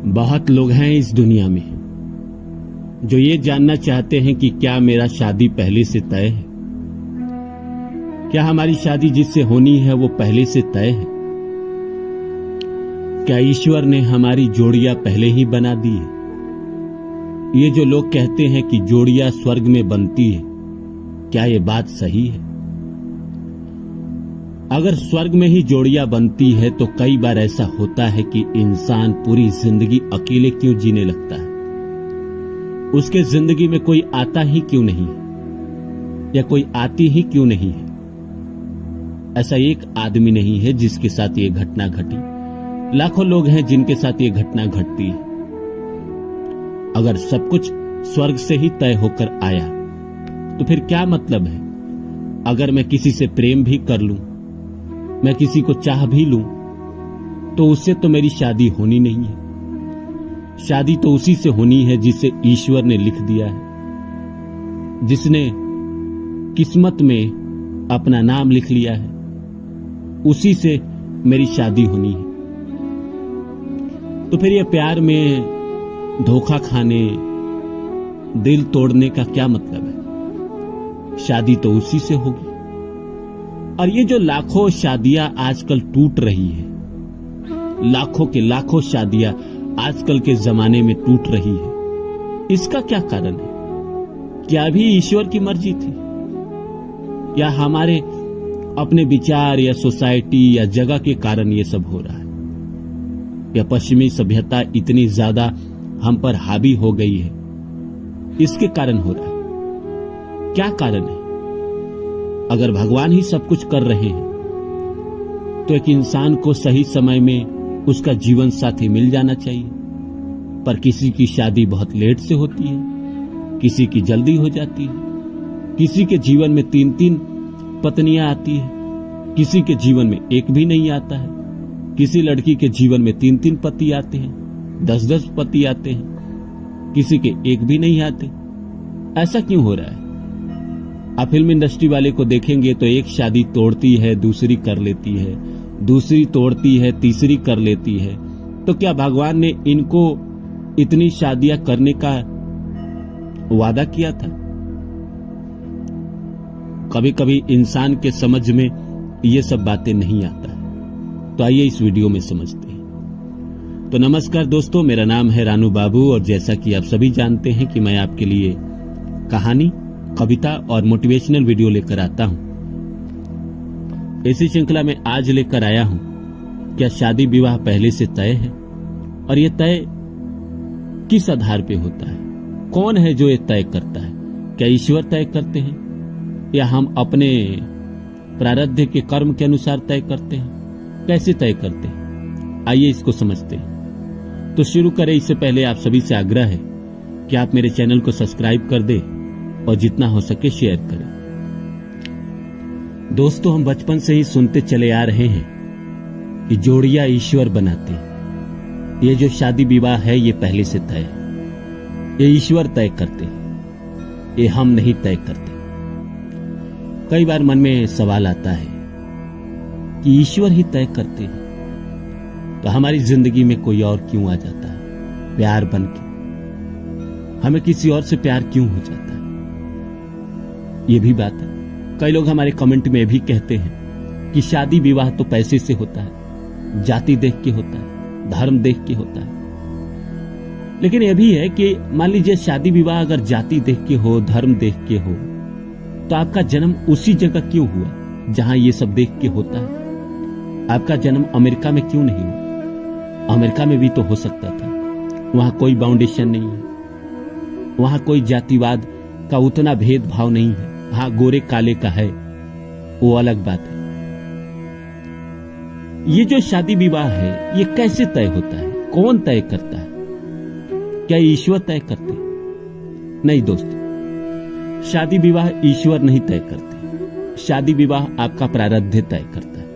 बहुत लोग हैं इस दुनिया में जो ये जानना चाहते हैं कि क्या मेरा शादी पहले से तय है, क्या हमारी शादी जिससे होनी है वो पहले से तय है, क्या ईश्वर ने हमारी जोड़ियां पहले ही बना दी है। ये जो लोग कहते हैं कि जोड़ियां स्वर्ग में बनती है, क्या ये बात सही है? अगर स्वर्ग में ही जोड़ियां बनती है तो कई बार ऐसा होता है कि इंसान पूरी जिंदगी अकेले क्यों जीने लगता है। उसके जिंदगी में कोई आता ही क्यों नहीं है या कोई आती ही क्यों नहीं है। ऐसा एक आदमी नहीं है जिसके साथ ये घटना घटी, लाखों लोग हैं जिनके साथ ये घटना घटती है। अगर सब कुछ स्वर्ग से ही तय होकर आया तो फिर क्या मतलब है? अगर मैं किसी से प्रेम भी कर लूं, मैं किसी को चाह भी लूं, तो उससे तो मेरी शादी होनी नहीं है। शादी तो उसी से होनी है जिसे ईश्वर ने लिख दिया है, जिसने किस्मत में अपना नाम लिख लिया है, उसी से मेरी शादी होनी है। तो फिर ये प्यार में धोखा खाने, दिल तोड़ने का क्या मतलब है? शादी तो उसी से होगी। और ये जो लाखों शादियां आजकल टूट रही है, लाखों के लाखों शादियां आजकल के जमाने में टूट रही है, इसका क्या कारण है? क्या भी ईश्वर की मर्जी थी या हमारे अपने विचार या सोसाइटी या जगह के कारण ये सब हो रहा है? या पश्चिमी सभ्यता इतनी ज्यादा हम पर हावी हो गई है, इसके कारण हो रहा है? क्या कारण है? अगर भगवान ही सब कुछ कर रहे हैं तो एक इंसान को सही समय में उसका जीवन साथी मिल जाना चाहिए। पर किसी की शादी बहुत लेट से होती है, किसी की जल्दी हो जाती है, किसी के जीवन में 3-3 पत्नियां आती है, किसी के जीवन में एक भी नहीं आता है, किसी लड़की के जीवन में 3-3 पति आते हैं, 10-10 पति आते हैं, किसी के एक भी नहीं आते। ऐसा क्यों हो रहा है? आप फिल्म इंडस्ट्री वाले को देखेंगे तो एक शादी तोड़ती है, दूसरी कर लेती है, दूसरी तोड़ती है, तीसरी कर लेती है। तो क्या भगवान ने इनको इतनी शादियां करने का वादा किया था? कभी कभी इंसान के समझ में ये सब बातें नहीं आता है। तो आइए इस वीडियो में समझते हैं। तो नमस्कार दोस्तों, मेरा नाम है रानू बाबू और जैसा कि आप सभी जानते हैं कि मैं आपके लिए कहानी, कविता और मोटिवेशनल वीडियो लेकर आता हूं। इसी श्रृंखला में आज लेकर आया हूं, क्या शादी विवाह पहले से तय है? और यह तय किस आधार पे होता है? कौन है जो ये तय करता है? क्या ईश्वर तय करते हैं या हम अपने प्रारब्ध के कर्म के अनुसार तय करते हैं? कैसे तय करते हैं? आइए इसको समझते हैं। तो शुरू करें इससे पहले आप सभी से आग्रह है कि आप मेरे चैनल को सब्सक्राइब कर दें और जितना हो सके शेयर करें। दोस्तों, हम बचपन से ही सुनते चले आ रहे हैं कि जोड़ियां ईश्वर बनाते हैं। ये जो शादी विवाह है ये पहले से तय है, ये ईश्वर तय करते हैं, ये हम नहीं तय करते। कई बार मन में सवाल आता है कि ईश्वर ही तय करते हैं तो हमारी जिंदगी में कोई और क्यों आ जाता है प्यार बनके? हमें किसी और से प्यार क्यों हो जाता है? ये भी बात है। कई लोग हमारे कमेंट में भी कहते हैं कि शादी विवाह तो पैसे से होता है, जाति देख के होता है, धर्म देख के होता है। लेकिन यह भी है कि मान लीजिए शादी विवाह अगर जाति देख के हो, धर्म देख के हो, तो आपका जन्म उसी जगह क्यों हुआ जहां ये सब देख के होता है? आपका जन्म अमेरिका में क्यों नहीं हुआ? अमेरिका में भी तो हो सकता था। वहां कोई बाउंडेशन नहीं है, वहां कोई जातिवाद का उतना भेदभाव नहीं है। हाँ, गोरे काले का है, वो अलग बात है। ये जो शादी विवाह है ये कैसे तय होता है? कौन तय करता है? क्या ईश्वर तय करते? नहीं दोस्तों, शादी विवाह ईश्वर नहीं तय करते। शादी विवाह आपका प्रारब्ध तय करता है।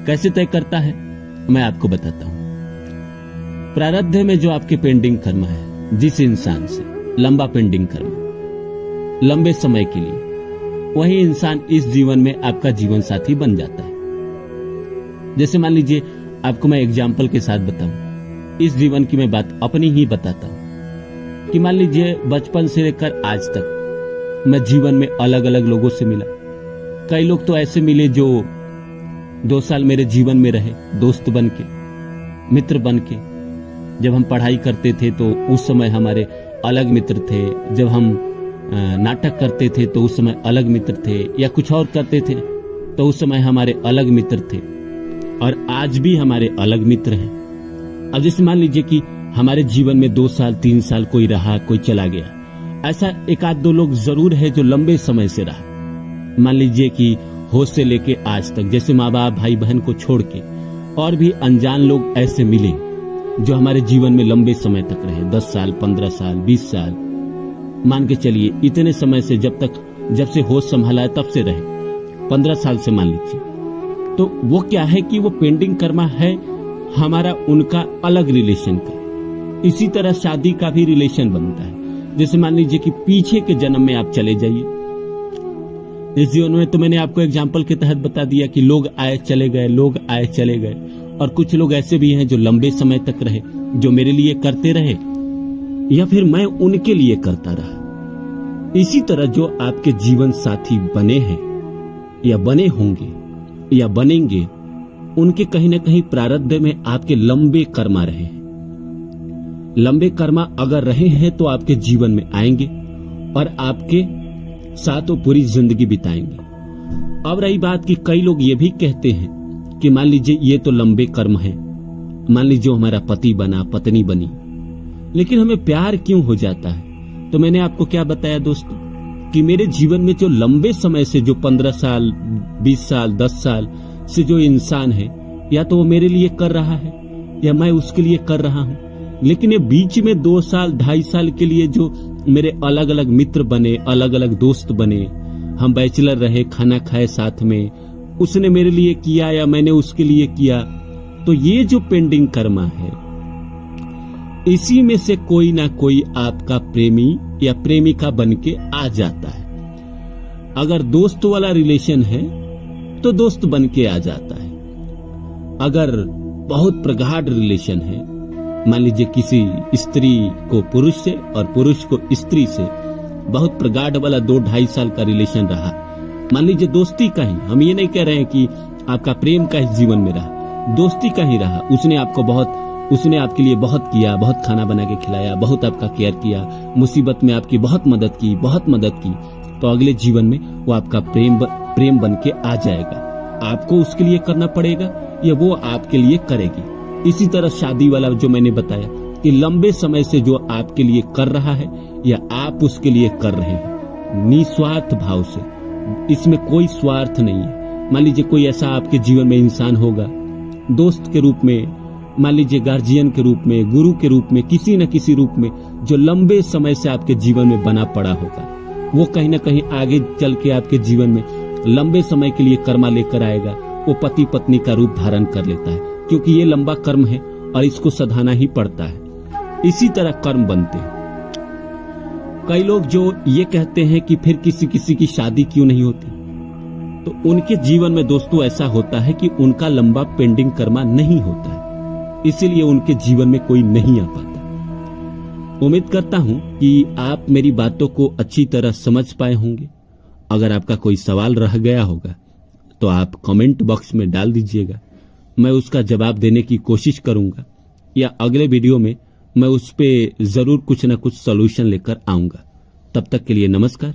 कैसे तय करता है मैं आपको बताता हूं। प्रारब्ध में जो आपके पेंडिंग कर्म है, जिस इंसान से लंबा पेंडिंग कर्म लंबे समय के लिए, वही इंसान इस जीवन में आपका जीवन साथी बन जाता है। जैसे मान लीजिए आपको मैं एग्जाम्पल के साथ बताऊं इस जीवन की मैं बात अपनी ही बताता हूं कि मान लीजिए बचपन से लेकर आज तक मैं जीवन में अलग अलग लोगों से मिला। कई लोग तो ऐसे मिले जो 2 साल मेरे जीवन में रहे, दोस्त बन के, मित्र बन के। जब हम पढ़ाई करते थे तो उस समय हमारे अलग मित्र थे, जब हम नाटक करते थे तो उस समय अलग मित्र थे, या कुछ और करते थे तो उस समय हमारे अलग मित्र थे, और आज भी हमारे अलग मित्र हैं। अब जैसे मान लीजिए कि हमारे जीवन में 2 साल 3 साल कोई रहा, कोई चला गया, ऐसा 1-2 लोग जरूर है जो लंबे समय से रहा। मान लीजिए कि होश से लेके आज तक, जैसे माँ बाप भाई बहन को छोड़ के और भी अनजान लोग ऐसे मिले जो हमारे जीवन में लंबे समय तक रहे, 10 साल 15 साल 20 साल, मान के चलिए इतने समय से, जब से होश संभाला है तब से रहे, 15 साल से मान लीजिए। तो वो क्या है कि वो पेंडिंग कर्मा है हमारा उनका अलग रिलेशन का। इसी तरह शादी का भी रिलेशन बनता है। जैसे मान लीजिए कि पीछे के जन्म में आप चले जाइए, इस जीवन में तो मैंने आपको एग्जाम्पल के तहत बता दिया कि लोग आए चले गए, लोग आए चले गए, और कुछ लोग ऐसे भी हैं जो लंबे समय तक रहे, जो मेरे लिए करते रहे या फिर मैं उनके लिए करता रहा। इसी तरह जो आपके जीवन साथी बने हैं या बने होंगे या बनेंगे, उनके कहीं ना कहीं प्रारब्ध में आपके लंबे कर्मा रहे हैं। लंबे कर्मा अगर रहे हैं तो आपके जीवन में आएंगे और आपके साथ वो पूरी जिंदगी बिताएंगे। अब रही बात कि कई लोग ये भी कहते हैं कि मान लीजिए ये तो लंबे कर्म है, मान लीजिए हमारा पति बना, पत्नी बनी, लेकिन हमें प्यार क्यों हो जाता है? तो मैंने आपको क्या बताया दोस्तों कि मेरे जीवन में जो लंबे समय से, जो 15 साल 20 साल 10 साल से जो इंसान है, या तो वो मेरे लिए कर रहा है या मैं उसके लिए कर रहा हूं, लेकिन ये बीच में 2 साल 2.5 साल के लिए जो मेरे अलग अलग मित्र बने, अलग अलग दोस्त बने, हम बैचलर रहे, खाना खाए साथ में, उसने मेरे लिए किया या मैंने उसके लिए किया, तो ये जो पेंडिंग कर्मा है, इसी में से कोई ना कोई आपका प्रेमी या प्रेमिका बन के आ जाता है। अगर दोस्त वाला रिलेशन है तो दोस्त बन के आ जाता है। अगर बहुत प्रगाढ़ रिलेशन है, मान लीजिए किसी स्त्री को पुरुष से और पुरुष को स्त्री से बहुत प्रगाढ़ वाला 2-2.5 साल का रिलेशन रहा, मान लीजिए दोस्ती का ही, हम ये नहीं कह रहे हैं कि आपका प्रेम का इस जीवन में रहा, दोस्ती का ही रहा, उसने आपके लिए बहुत किया, बहुत खाना बना के खिलाया, बहुत आपका केयर किया, मुसीबत में आपकी बहुत मदद की, तो अगले जीवन में वो आपका प्रेम बन के आ जाएगा। आपको उसके लिए करना पड़ेगा या वो आपके लिए करेगी। इसी तरह शादी वाला जो मैंने बताया कि लंबे समय से जो आपके लिए कर रहा है या आप उसके लिए कर रहे हैं, निस्वार्थ भाव से, इसमें कोई स्वार्थ नहीं है। मान लीजिए कोई ऐसा आपके जीवन में इंसान होगा, दोस्त के रूप में, मान लीजिए गार्जियन के रूप में, गुरु के रूप में, किसी न किसी रूप में, जो लंबे समय से आपके जीवन में बना पड़ा होगा, वो कहीं ना कहीं आगे चल के आपके जीवन में लंबे समय के लिए कर्मा लेकर आएगा। वो पति पत्नी का रूप धारण कर लेता है, क्योंकि ये लंबा कर्म है और इसको सधाना ही पड़ता है। इसी तरह कर्म बनते हैं। कई लोग जो ये कहते हैं कि फिर किसी की शादी क्यों नहीं होती, तो उनके जीवन में दोस्तों ऐसा होता है कि उनका लंबा पेंडिंग कर्मा नहीं होता है, इसीलिए उनके जीवन में कोई नहीं आ पाता। उम्मीद करता हूं कि आप मेरी बातों को अच्छी तरह समझ पाए होंगे। अगर आपका कोई सवाल रह गया होगा तो आप कमेंट बॉक्स में डाल दीजिएगा, मैं उसका जवाब देने की कोशिश करूंगा, या अगले वीडियो में मैं उस पे जरूर कुछ न कुछ सॉल्यूशन लेकर आऊंगा। तब तक के लिए नमस्कार।